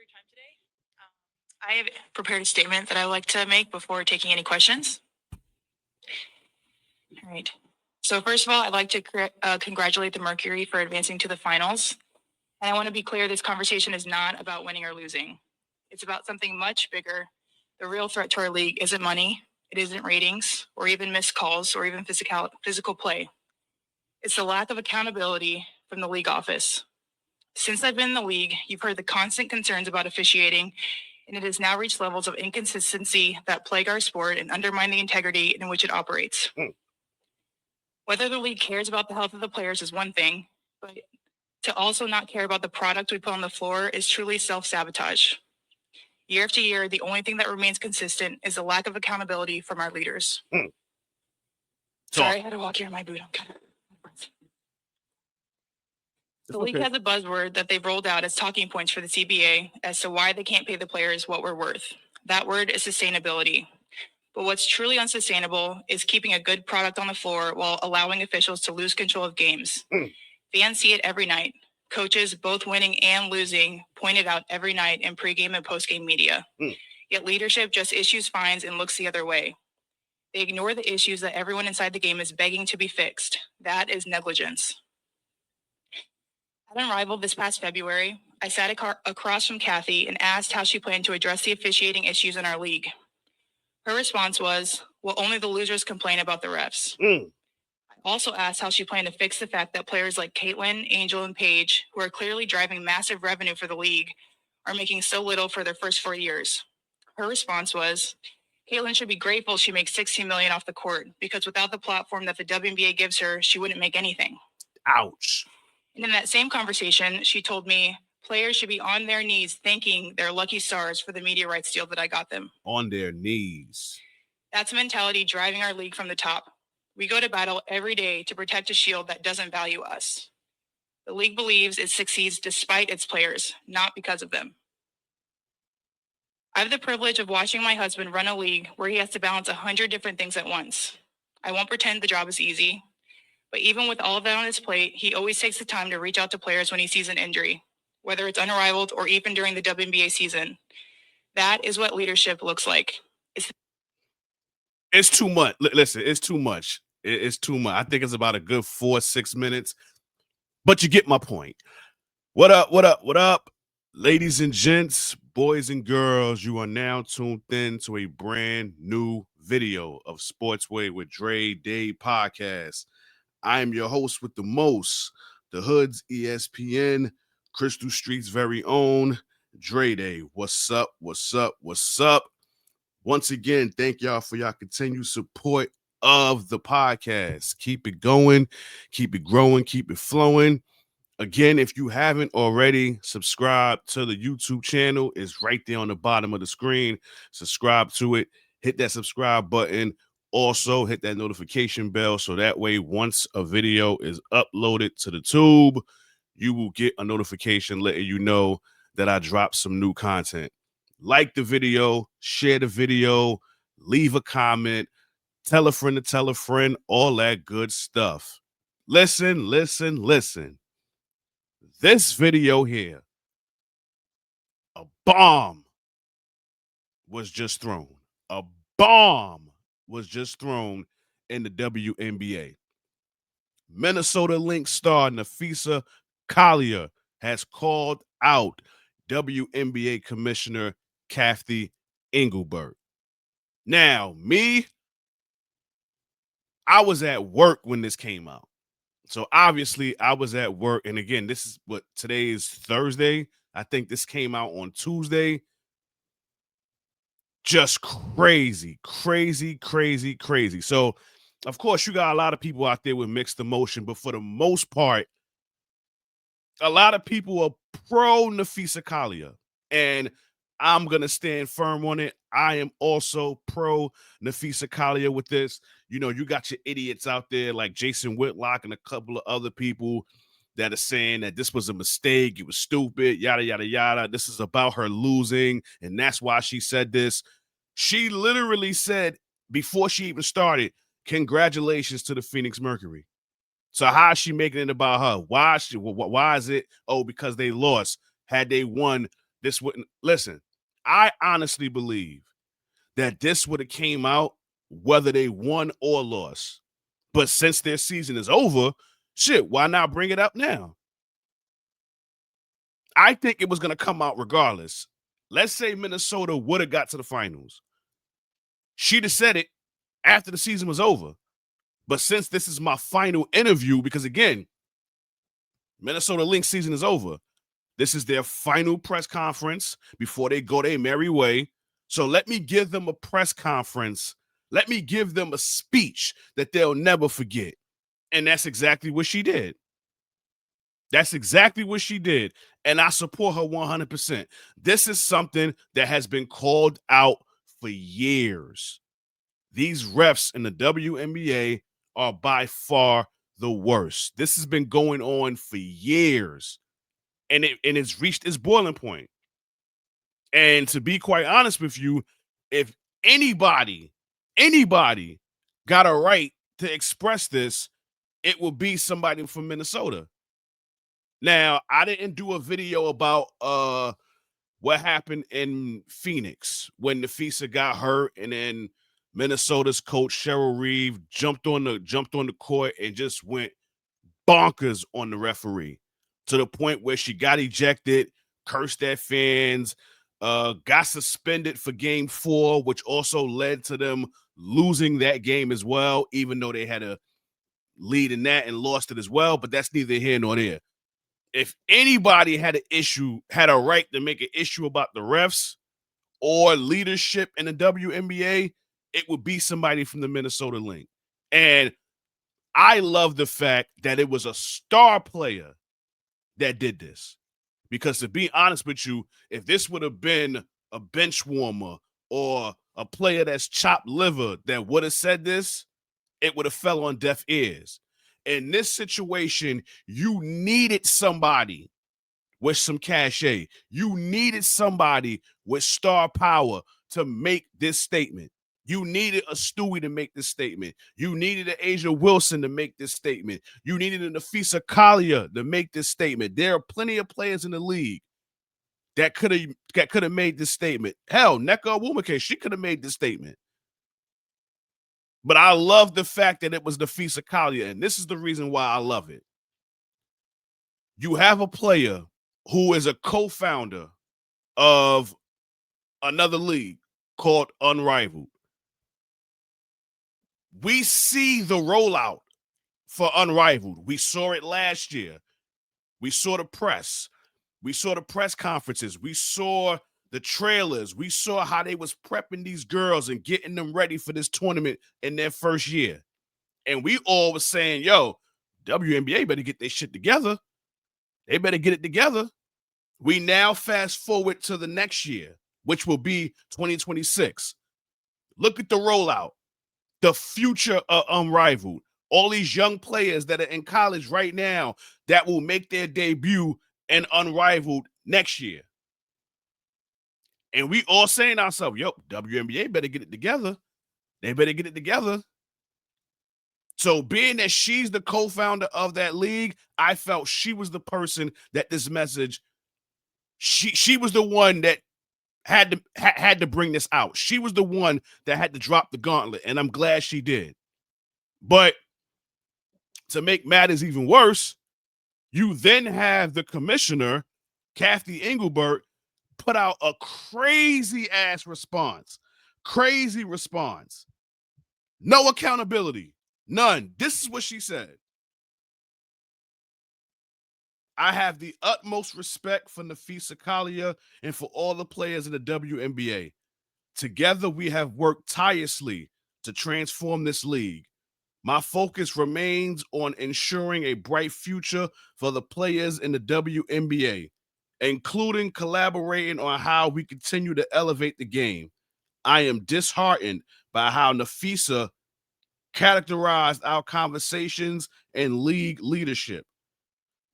your time today. I have prepared a statement that I would like to make before taking any questions. All right. So first of all, I'd like to congratulate the Mercury for advancing to the finals. And I want to be clear, this conversation is not about winning or losing. It's about something much bigger. The real threat to our league isn't money. It isn't ratings or even missed calls or even physical play. It's the lack of accountability from the league office. Since I've been in the league, you've heard the constant concerns about officiating, and it has now reached levels of inconsistency that plague our sport and undermine the integrity in which it operates. Whether the league cares about the health of the players is one thing, but to also not care about the product we put on the floor is truly self-sabotage. Year after year, the only thing that remains consistent is the lack of accountability from our leaders. Sorry, I had to walk here in my boot. I'm kind of... The league has a buzzword that they've rolled out as talking points for the CBA as to why they can't pay the players what we're worth. That word is sustainability. But what's truly unsustainable is keeping a good product on the floor while allowing officials to lose control of games. Fans see it every night. Coaches, both winning and losing, point it out every night in pregame and postgame media. Yet leadership just issues fines and looks the other way. They ignore the issues that everyone inside the game is begging to be fixed. That is negligence. At Unrivaled this past February, I sat across from Cathy and asked how she planned to address the officiating issues in our league. Her response was, well, only the losers complain about the refs. I also asked how she planned to fix the fact that players like Caitlin, Angel, and Paige, who are clearly driving massive revenue for the league, are making so little for their first 4 years. Her response was, Caitlin should be grateful she makes $16 million off the court, because without the platform that the WNBA gives her, she wouldn't make anything. Ouch. And in that same conversation, she told me players should be on their knees thanking their lucky stars for the media rights deal that I got them. On their knees. That's a mentality driving our league from the top. We go to battle every day to protect a shield that doesn't value us. The league believes it succeeds despite its players, not because of them. I have the privilege of watching my husband run a league where he has to balance 100 different things at once. I won't pretend the job is easy. But even with all of that on his plate, he always takes the time to reach out to players when he sees an injury, whether it's Unrivaled or even during the WNBA season. That is what leadership looks like. It's too much. Listen, it's too much. It's too much. I think it's about a good 4-6 minutes, but you get my point. What up, what up, what up? Ladies and gents, boys and girls, you are now tuned in to a brand new video of Sportsway with Dre Day podcast. I am your host with the most, the Hood's ESPN, Crystal Street's very own, Dre Day. What's up, what's up, what's up? Once again, thank y'all for y'all continued support of the podcast. Keep it going, keep it growing, keep it flowing. Again, if you haven't already subscribed to the YouTube channel, it's right there on the bottom of the screen. Subscribe to it, hit that subscribe button. Also, hit that notification bell so that way once a video is uploaded to the tube, you will get a notification letting you know that I dropped some new content. Like the video, share the video, leave a comment, tell a friend to tell a friend, all that good stuff. Listen, listen, listen. This video here, a bomb was just thrown. A bomb was just thrown in the WNBA. Minnesota Lynx star Napheesa Collier has called out WNBA Commissioner Cathy Englebert. Now, I was at work when this came out. So obviously I was at work. And again, this is what today is Thursday. I think this came out on Tuesday. Just crazy, crazy, crazy, crazy. So, of course, you got a lot of people out there with mixed emotion, but for the most part, a lot of people are pro Napheesa Collier, and I'm going to stand firm on it. I am also pro Napheesa Collier with this. You know, you got your idiots out there like Jason Whitlock and a couple of other people that are saying that this was a mistake, it was stupid, yada, yada, yada. This is about her losing, and that's why she said this. She literally said before she even started, congratulations to the Phoenix Mercury. So how is she making it about her? Why is it? Oh, because they lost. Had they won, this wouldn't listen. I honestly believe that this would have came out whether they won or lost. But since their season is over, shit, why not bring it up now? I think it was going to come out regardless. Let's say Minnesota would have got to the finals. She'd have said it after the season was over. But since this is my final interview, because again, Minnesota Lynx season is over. This is their final press conference before they go their merry way. So let me give them a press conference. Let me give them a speech that they'll never forget. And that's exactly what she did. That's exactly what she did. And I support her 100%. This is something that has been called out for years. These refs in the WNBA are by far the worst. This has been going on for years. And it's reached its boiling point. And to be quite honest with you, if anybody got a right to express this, it would be somebody from Minnesota. Now, I didn't do a video about what happened in Phoenix when Napheesa got hurt and then Minnesota's coach Cheryl Reeve jumped on the court and just went bonkers on the referee to the point where she got ejected, cursed at fans, got suspended for game 4, which also led to them losing that game as well, even though they had a lead in that and lost it as well. But that's neither here nor there. If anybody had a right to make an issue about the refs or leadership in the WNBA, it would be somebody from the Minnesota Lynx. And I love the fact that it was a star player that did this. Because to be honest with you, if this would have been a bench warmer or a player that's chopped liver that would have said this, it would have fell on deaf ears. In this situation, you needed somebody with some cachet. You needed somebody with star power to make this statement. You needed a Stewie to make this statement. You needed an Asia Wilson to make this statement. You needed a Napheesa Collier to make this statement. There are plenty of players in the league that could have made this statement. Hell, Nneka Onwuchekwa, she could have made this statement. But I love the fact that it was Napheesa Collier, and this is the reason why I love it. You have a player who is a co-founder of another league called Unrivaled. We see the rollout for Unrivaled. We saw it last year. We saw the press. We saw the press conferences. We saw the trailers. We saw how they was prepping these girls and getting them ready for this tournament in their first year. And we all was saying, yo, WNBA better get their shit together. They better get it together. We now fast forward to the next year, which will be 2026. Look at the rollout, the future of Unrivaled. All these young players that are in college right now that will make their debut in Unrivaled next year. And we all saying to ourselves, yo, WNBA better get it together. They better get it together. So being that she's the co-founder of that league, I felt she was the person that this message, she was the one that had to bring this out. She was the one that had to drop the gauntlet, and I'm glad she did. But to make matters even worse, you then have the commissioner, Cathy Englebert, put out a crazy ass response. Crazy response. No accountability. None. This is what she said. I have the utmost respect for Napheesa Collier and for all the players in the WNBA. Together, we have worked tirelessly to transform this league. My focus remains on ensuring a bright future for the players in the WNBA, including collaborating on how we continue to elevate the game. I am disheartened by how Napheesa characterized our conversations and league leadership.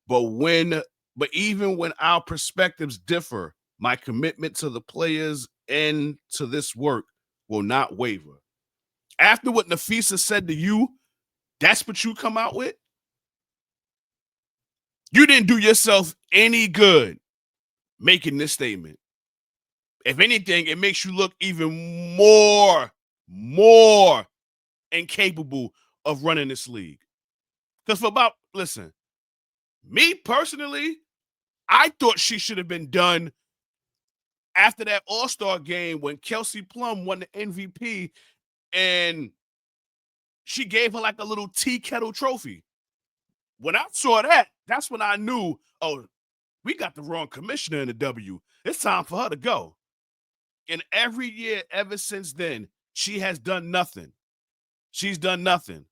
But even when our perspectives differ, my commitment to the players and to this work will not waver. After what Napheesa said to you, that's what you come out with? You didn't do yourself any good making this statement. If anything, it makes you look even more incapable of running this league. Because listen, me personally, I thought she should have been done after that All-Star game when Kelsey Plum won the MVP and she gave her like a little tea kettle trophy. When I saw that, that's when I knew, oh, we got the wrong commissioner in the W. It's time for her to go. And every year ever since then, she has done nothing. She's done nothing.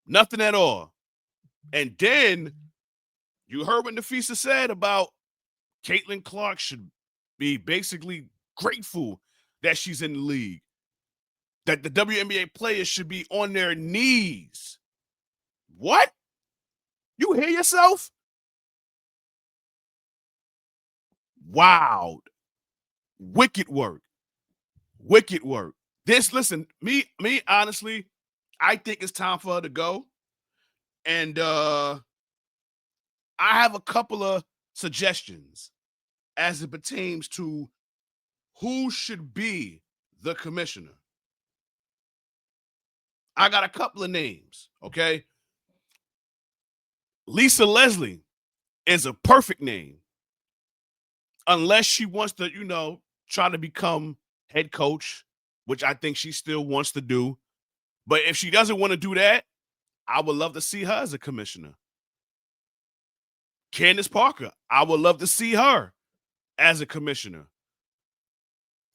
Nothing at all. And then you heard what Napheesa said about Caitlin Clark should be basically grateful that she's in the league. That the WNBA players should be on their knees. What? You hear yourself? Wow. Wicked work. Wicked work. Listen, me honestly, I think it's time for her to go. And I have a couple of suggestions as it pertains to who should be the commissioner. I got a couple of names, okay? Lisa Leslie is a perfect name. Unless she wants to, try to become head coach, which I think she still wants to do. But if she doesn't want to do that, I would love to see her as a commissioner. Candace Parker, I would love to see her as a commissioner.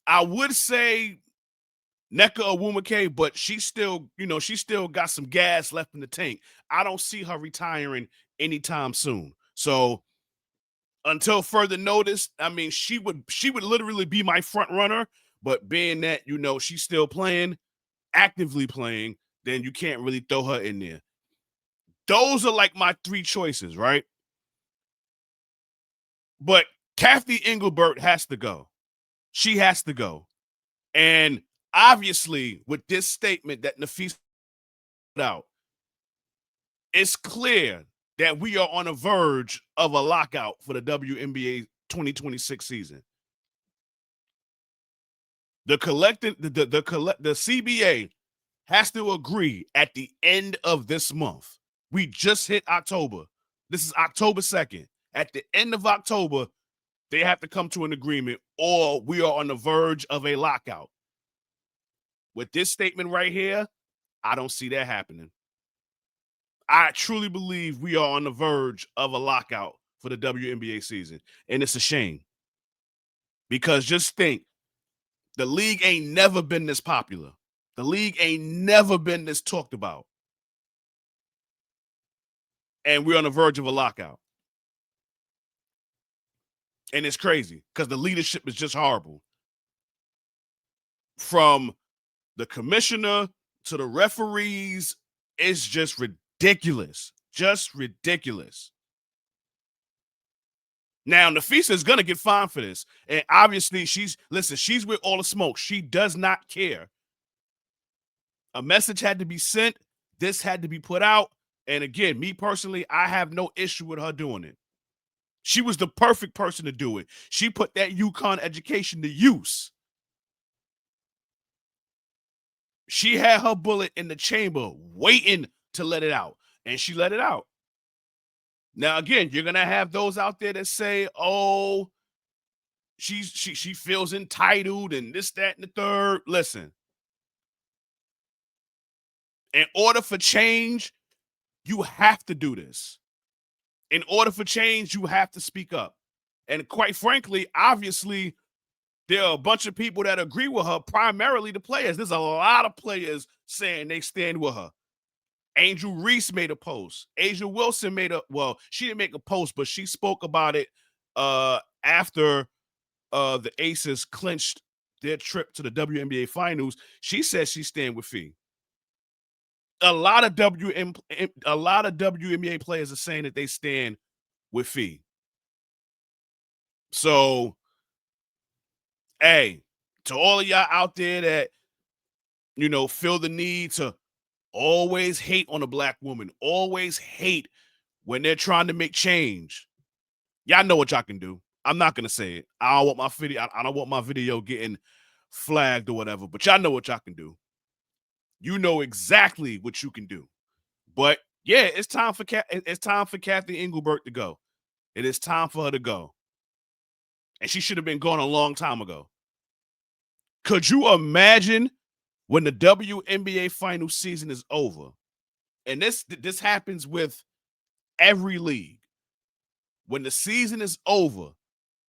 I would say Nneka Onwuemeka, but she still got some gas left in the tank. I don't see her retiring anytime soon. So until further notice, I mean, she would literally be my front runner. But being that she's still playing, actively playing, then you can't really throw her in there. Those are like my three choices, right? But Cathy Englebert has to go. She has to go. And obviously, with this statement that Napheesa put out, it's clear that we are on the verge of a lockout for the WNBA 2026 season. The CBA has to agree at the end of this month. We just hit October. This is October 2nd. At the end of October, they have to come to an agreement, or we are on the verge of a lockout. With this statement right here, I don't see that happening. I truly believe we are on the verge of a lockout for the WNBA season, and it's a shame. Because just think, the league ain't never been this popular. The league ain't never been this talked about. And we're on the verge of a lockout. And it's crazy because the leadership is just horrible. From the commissioner to the referees, it's just ridiculous. Just ridiculous. Now, Napheesa is going to get fined for this. And obviously, she's with all the smoke. She does not care. A message had to be sent. This had to be put out. And again, me personally, I have no issue with her doing it. She was the perfect person to do it. She put that UConn education to use. She had her bullet in the chamber waiting to let it out. And she let it out. Now, again, you're going to have those out there that say, oh, she feels entitled and this, that, and the third. Listen, in order for change, you have to do this. In order for change, you have to speak up. And quite frankly, obviously, there are a bunch of people that agree with her, primarily the players. There's a lot of players saying they stand with her. Angel Reese made a post. Asia Wilson she didn't make a post, but she spoke about it after the Aces clinched their trip to the WNBA finals. She said she stand with Fee. A lot of WNBA players are saying that they stand with Fee. So, hey, to all of y'all out there that feel the need to always hate on a black woman, always hate when they're trying to make change, y'all know what y'all can do. I'm not gonna say it. I don't want my video. I don't want my video getting flagged or whatever. But y'all know what y'all can do. You know exactly what you can do. But yeah, it's time for Cathy Englebert to go. It is time for her to go, and she should have been gone a long time ago. Could you imagine when the WNBA final season is over, and this happens with every league? When the season is over,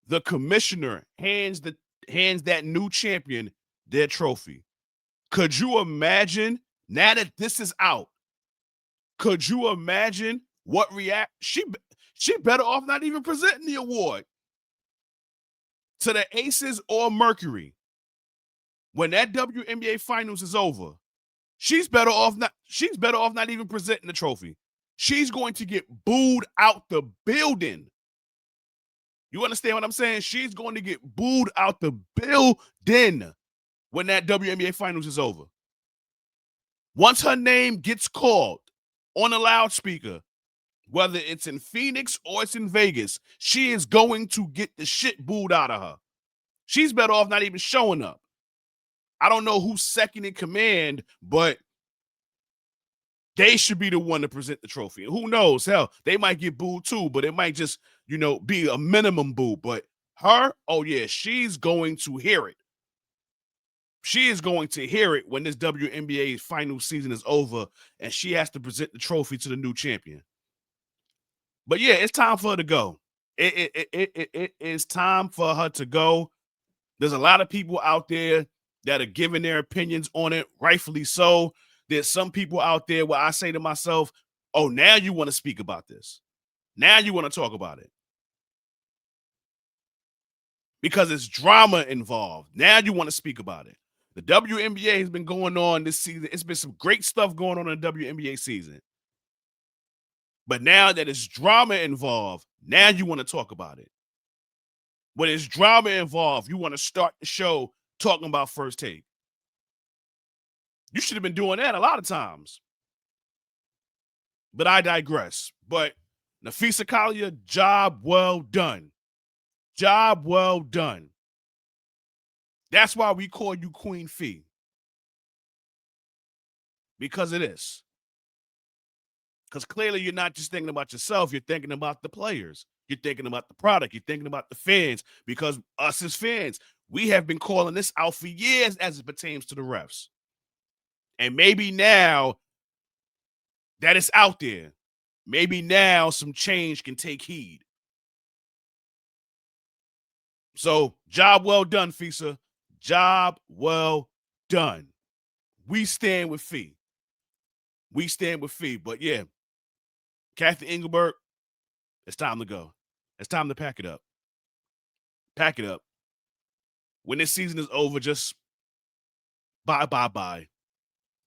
the commissioner hands that new champion their trophy. Could you imagine, now that this is out, could you imagine what react? She better off not even presenting the award to the Aces or Mercury. When that WNBA finals is over, she's better off not even presenting the trophy. She's going to get booed out the building. You understand what I'm saying? She's going to get booed out the building when that WNBA finals is over. Once her name gets called on a loudspeaker, whether it's in Phoenix or it's in Vegas, she is going to get the shit booed out of her. She's better off not even showing up. I don't know who's second in command, but they should be the one to present the trophy. And who knows? Hell, they might get booed too, but it might just, be a minimum boo. But her, oh yeah, she's going to hear it. She is going to hear it when this WNBA final season is over and she has to present the trophy to the new champion. But yeah, it's time for her to go. It is time for her to go. There's a lot of people out there that are giving their opinions on it, rightfully so. There's some people out there where I say to myself, oh, now you want to speak about this. Now you want to talk about it. Because it's drama involved. Now you want to speak about it. The WNBA has been going on this season. It's been some great stuff going on in the WNBA season. But now that there's drama involved, now you want to talk about it. When there's drama involved, you want to start the show talking about First Take. You should have been doing that a lot of times. But I digress. But Napheesa Collier, job well done. Job well done. That's why we call you Queen Fee. Because of this. Because clearly you're not just thinking about yourself, you're thinking about the players. You're thinking about the product. You're thinking about the fans. Because us as fans, we have been calling this out for years as it pertains to the refs. And maybe now that it's out there, maybe now some change can take heed. So, job well done, Feesa. Job well done. We stand with Fee. We stand with Fee. But yeah, Cathy Englebert, it's time to go. It's time to pack it up. Pack it up. When this season is over, just bye.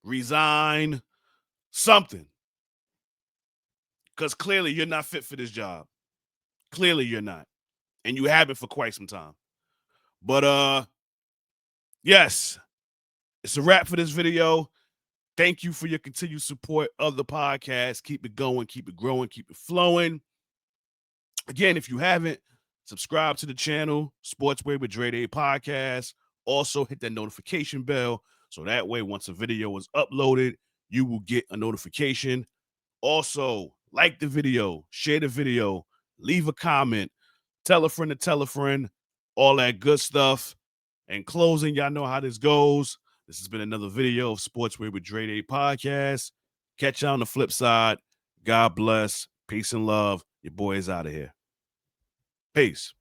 Resign. Something. Because clearly you're not fit for this job. Clearly you're not. And you haven't for quite some time. But yes, it's a wrap for this video. Thank you for your continued support of the podcast. Keep it going, keep it growing, keep it flowing. Again, if you haven't, subscribe to the channel, Sportsway with Dre Day Podcast. Also, hit that notification bell so that way once a video is uploaded, you will get a notification. Also, like the video, share the video, leave a comment, tell a friend to tell a friend, all that good stuff. And closing, y'all know how this goes. This has been another video of Sportsway with Dre Day Podcast. Catch you on the flip side. God bless. Peace and love. Your boy is out of here. Peace.